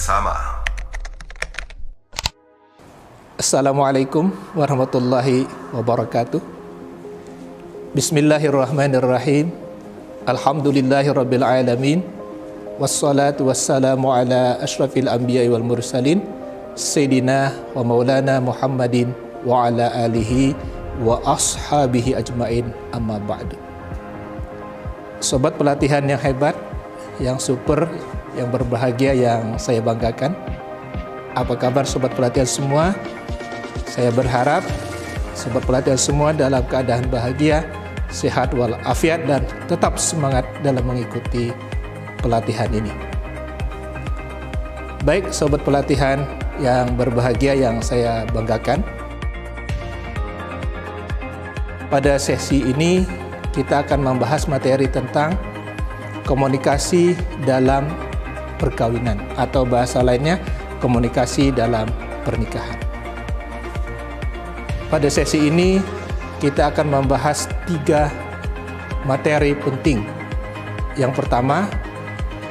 bersama. Assalamualaikum warahmatullahi wabarakatuh. Bismillahirrahmanirrahim. Alhamdulillahirabbil alamin. Wassalatu wassalamu ala asyrafil anbiya'i wal mursalin Sayyidina wa maulana Muhammadin wa ala alihi wa ashabihi ajmain, amma ba'du. Sobat pelatihan yang hebat, yang super, yang berbahagia, yang saya banggakan. Apa kabar sobat pelatihan semua? Saya berharap sobat pelatihan semua dalam keadaan bahagia, sehat walafiat, dan tetap semangat dalam mengikuti pelatihan ini. Baik sobat pelatihan yang berbahagia, yang saya banggakan, pada sesi ini kita akan membahas materi tentang komunikasi dalam perkawinan, atau bahasa lainnya komunikasi dalam pernikahan. Pada sesi ini kita akan membahas 3 materi penting. Yang pertama,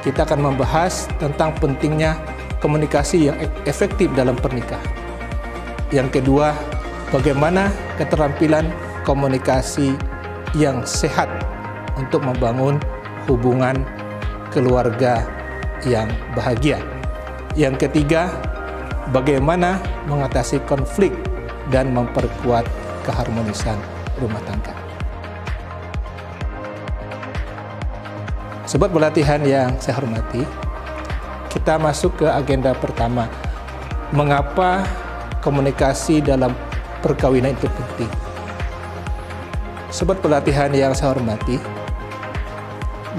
kita akan membahas tentang pentingnya komunikasi yang efektif dalam pernikahan. Yang kedua, bagaimana keterampilan komunikasi yang sehat untuk membangun hubungan keluarga yang bahagia. Yang ketiga, bagaimana mengatasi konflik dan memperkuat keharmonisan rumah tangga. Sobat pelatihan yang saya hormati, kita masuk ke agenda pertama. Mengapa komunikasi dalam perkawinan itu penting? Sobat pelatihan yang saya hormati,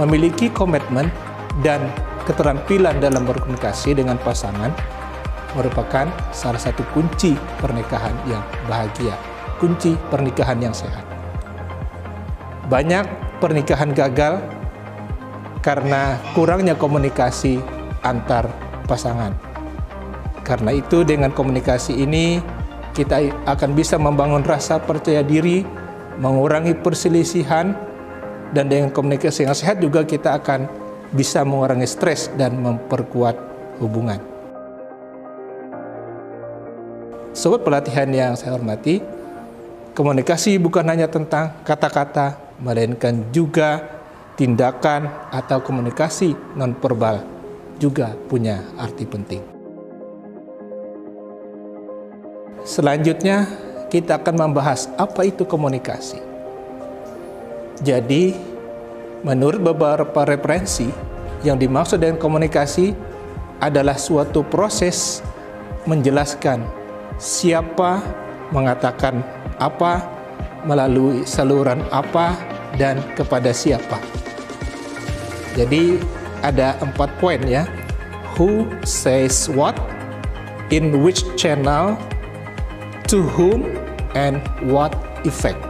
memiliki komitmen dan keterampilan dalam berkomunikasi dengan pasangan merupakan salah satu kunci pernikahan yang bahagia, kunci pernikahan yang sehat. Banyak pernikahan gagal karena kurangnya komunikasi antar pasangan. Karena itu dengan komunikasi ini kita akan bisa membangun rasa percaya diri, mengurangi perselisihan, dan dengan komunikasi yang sehat juga kita akan bisa mengurangi stres dan memperkuat hubungan. Sobat pelatihan yang saya hormati, komunikasi bukan hanya tentang kata-kata, melainkan juga tindakan atau komunikasi nonverbal juga punya arti penting. Selanjutnya, kita akan membahas apa itu komunikasi. Jadi, menurut beberapa referensi, yang dimaksud dengan komunikasi adalah suatu proses menjelaskan siapa mengatakan apa, melalui saluran apa, dan kepada siapa. Jadi, ada 4 poin ya. Who says what, in which channel, to whom, and what effect.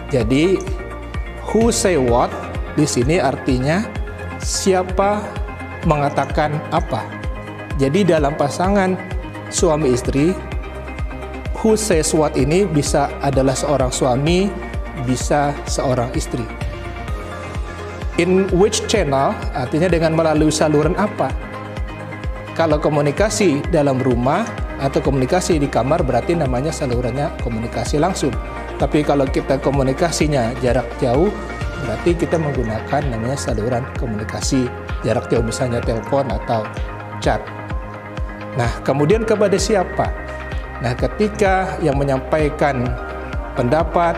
Jadi, who say what di sini artinya siapa mengatakan apa. Jadi dalam pasangan suami istri, who says what ini bisa adalah seorang suami, bisa seorang istri. In which channel artinya dengan melalui saluran apa. Kalau komunikasi dalam rumah atau komunikasi di kamar berarti namanya salurannya komunikasi langsung. Tapi kalau kita komunikasinya jarak jauh, berarti kita menggunakan namanya saluran komunikasi jarak jauh, misalnya telepon atau chat. Nah, kemudian kepada siapa? Nah, ketika yang menyampaikan pendapat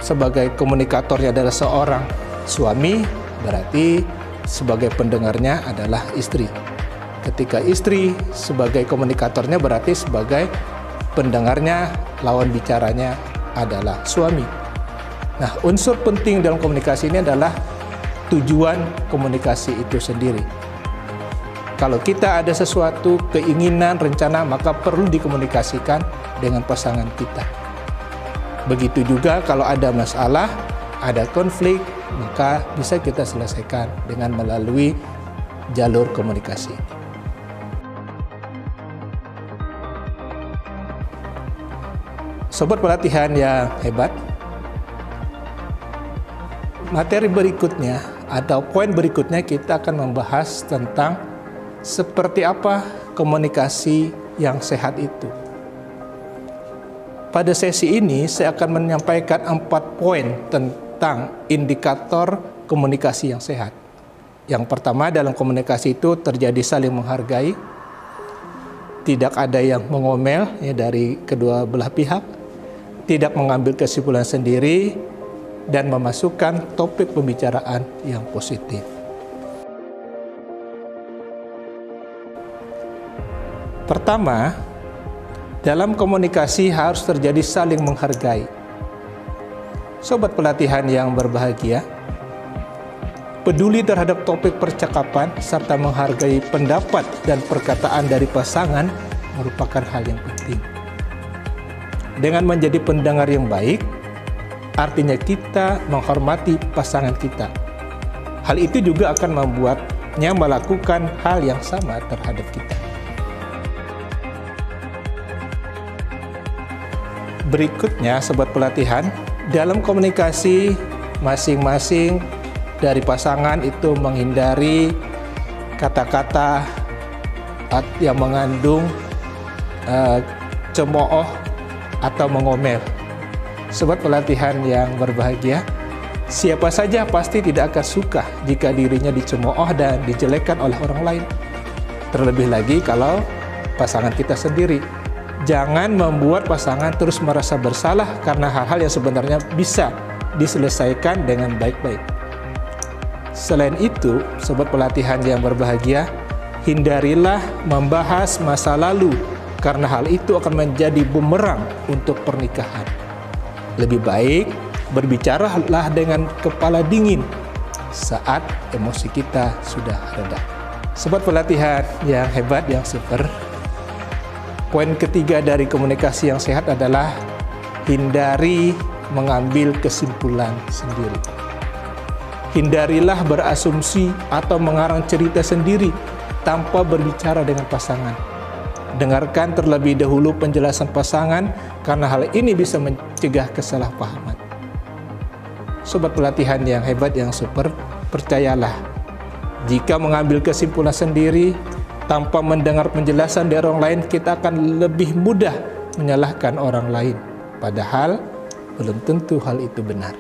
sebagai komunikatornya adalah seorang suami, berarti sebagai pendengarnya adalah istri. Ketika istri sebagai komunikatornya, berarti sebagai pendengarnya, lawan bicaranya adalah suami. Nah, unsur penting dalam komunikasi ini adalah tujuan komunikasi itu sendiri. Kalau kita ada sesuatu keinginan, rencana, maka perlu dikomunikasikan dengan pasangan kita. Begitu juga kalau ada masalah, ada konflik, maka bisa kita selesaikan dengan melalui jalur komunikasi. Sobat pelatihan yang hebat, materi berikutnya atau poin berikutnya kita akan membahas tentang seperti apa komunikasi yang sehat itu. Pada sesi ini saya akan menyampaikan 4 poin tentang indikator komunikasi yang sehat. Yang pertama, dalam komunikasi itu terjadi saling menghargai, tidak ada yang mengomel ya, dari kedua belah pihak, tidak mengambil kesimpulan sendiri, dan memasukkan topik pembicaraan yang positif. Pertama, dalam komunikasi harus terjadi saling menghargai. Sobat pelatihan yang berbahagia, peduli terhadap topik percakapan serta menghargai pendapat dan perkataan dari pasangan merupakan hal yang penting. Dengan menjadi pendengar yang baik, artinya kita menghormati pasangan kita. Hal itu juga akan membuatnya melakukan hal yang sama terhadap kita. Berikutnya, sobat pelatihan, dalam komunikasi masing-masing dari pasangan itu menghindari kata-kata yang mengandung cemooh atau mengomel. Sobat pelatihan yang berbahagia, siapa saja pasti tidak akan suka jika dirinya dicemooh dan dijelekkan oleh orang lain. Terlebih lagi kalau pasangan kita sendiri. Jangan membuat pasangan terus merasa bersalah karena hal-hal yang sebenarnya bisa diselesaikan dengan baik-baik. Selain itu, sobat pelatihan yang berbahagia, hindarilah membahas masa lalu karena hal itu akan menjadi bumerang untuk pernikahan. Lebih baik berbicaralah dengan kepala dingin saat emosi kita sudah reda. Sobat pelatihan yang hebat, yang super, poin ketiga dari komunikasi yang sehat adalah hindari mengambil kesimpulan sendiri. Hindarilah berasumsi atau mengarang cerita sendiri tanpa berbicara dengan pasangan. Dengarkan terlebih dahulu penjelasan pasangan karena hal ini bisa mencegah kesalahpahaman. Sobat pelatihan yang hebat, yang super, percayalah, jika mengambil kesimpulan sendiri tanpa mendengar penjelasan dari orang lain, kita akan lebih mudah menyalahkan orang lain. Padahal belum tentu hal itu benar.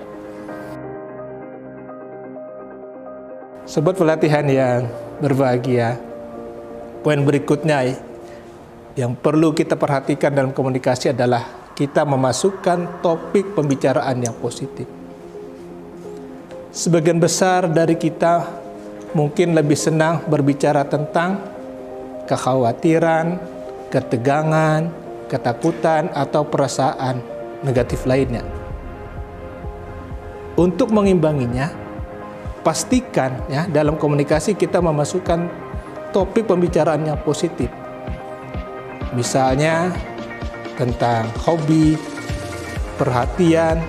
Sobat pelatihan yang berbahagia, poin berikutnya yang perlu kita perhatikan dalam komunikasi adalah kita memasukkan topik pembicaraan yang positif. Sebagian besar dari kita mungkin lebih senang berbicara tentang kekhawatiran, ketegangan, ketakutan, atau perasaan negatif lainnya. Untuk mengimbanginya, pastikan ya dalam komunikasi kita memasukkan topik pembicaraan yang positif. Misalnya tentang hobi, perhatian,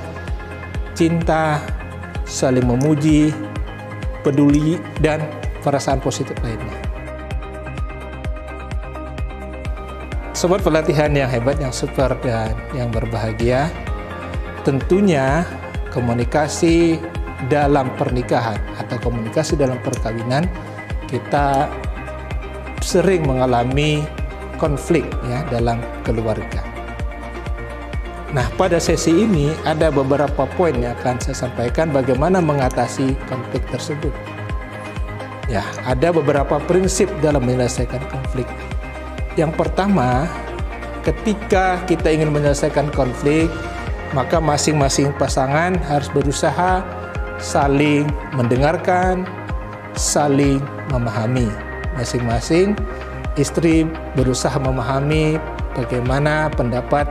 cinta, saling memuji, peduli, dan perasaan positif lainnya. Sobat pelatihan yang hebat, yang super, dan yang berbahagia, tentunya komunikasi dalam pernikahan atau komunikasi dalam perkawinan kita sering mengalami konflik ya dalam keluarga. Nah, pada sesi ini ada beberapa poin yang akan saya sampaikan bagaimana mengatasi konflik tersebut. Ya, ada beberapa prinsip dalam menyelesaikan konflik. Yang pertama, ketika kita ingin menyelesaikan konflik, maka masing-masing pasangan harus berusaha saling mendengarkan, saling memahami. Masing-masing istri berusaha memahami bagaimana pendapat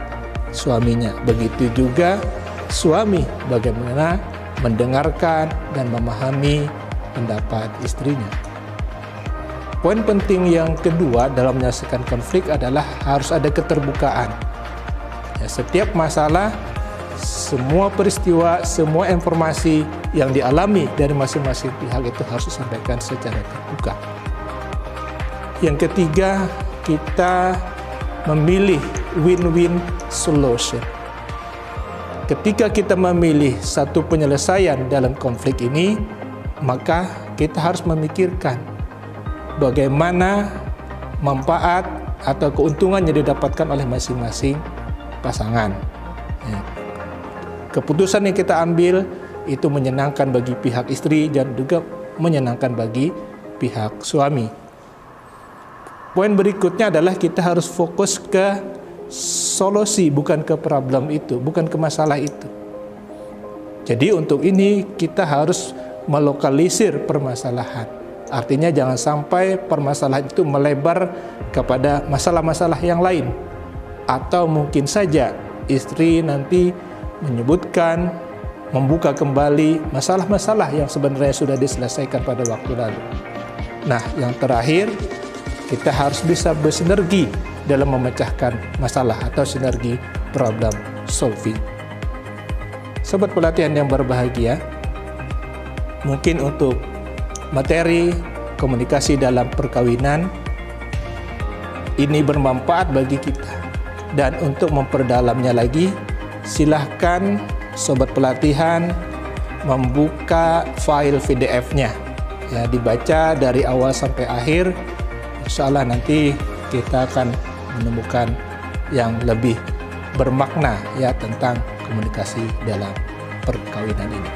suaminya. Begitu juga suami bagaimana mendengarkan dan memahami pendapat istrinya. Poin penting yang kedua dalam menyelesaikan konflik adalah harus ada keterbukaan. Ya, setiap masalah, semua peristiwa, semua informasi yang dialami dari masing-masing pihak itu harus disampaikan secara terbuka. Yang ketiga, kita memilih win-win solution. Ketika kita memilih satu penyelesaian dalam konflik ini, maka kita harus memikirkan bagaimana manfaat atau keuntungan yang didapatkan oleh masing-masing pasangan. Keputusan yang kita ambil itu menyenangkan bagi pihak istri dan juga menyenangkan bagi pihak suami. Poin berikutnya adalah kita harus fokus ke solusi, bukan ke problem itu, bukan ke masalah itu. Jadi untuk ini kita harus melokalisir permasalahan. Artinya jangan sampai permasalahan itu melebar kepada masalah-masalah yang lain. Atau mungkin saja istri nanti menyebutkan, membuka kembali masalah-masalah yang sebenarnya sudah diselesaikan pada waktu lalu. Nah, yang terakhir, kita harus bisa bersinergi dalam memecahkan masalah atau sinergi problem solving. Sobat pelatihan yang berbahagia, mungkin untuk materi komunikasi dalam perkawinan ini bermanfaat bagi kita. Dan untuk memperdalamnya lagi, silahkan sobat pelatihan membuka file PDF-nya, ya, dibaca dari awal sampai akhir. Insya Allah nanti kita akan menemukan yang lebih bermakna, ya, tentang komunikasi dalam perkawinan ini.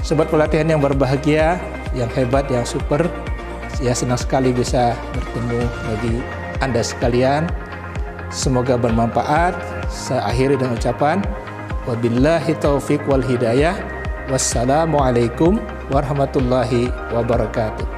Sobat pelatihan yang berbahagia, yang hebat, yang super, ya, senang sekali bisa bertemu bagi Anda sekalian. Semoga bermanfaat. Saya akhiri dengan ucapan wabillahi taufiq wal hidayah. Wassalamualaikum warahmatullahi wabarakatuh.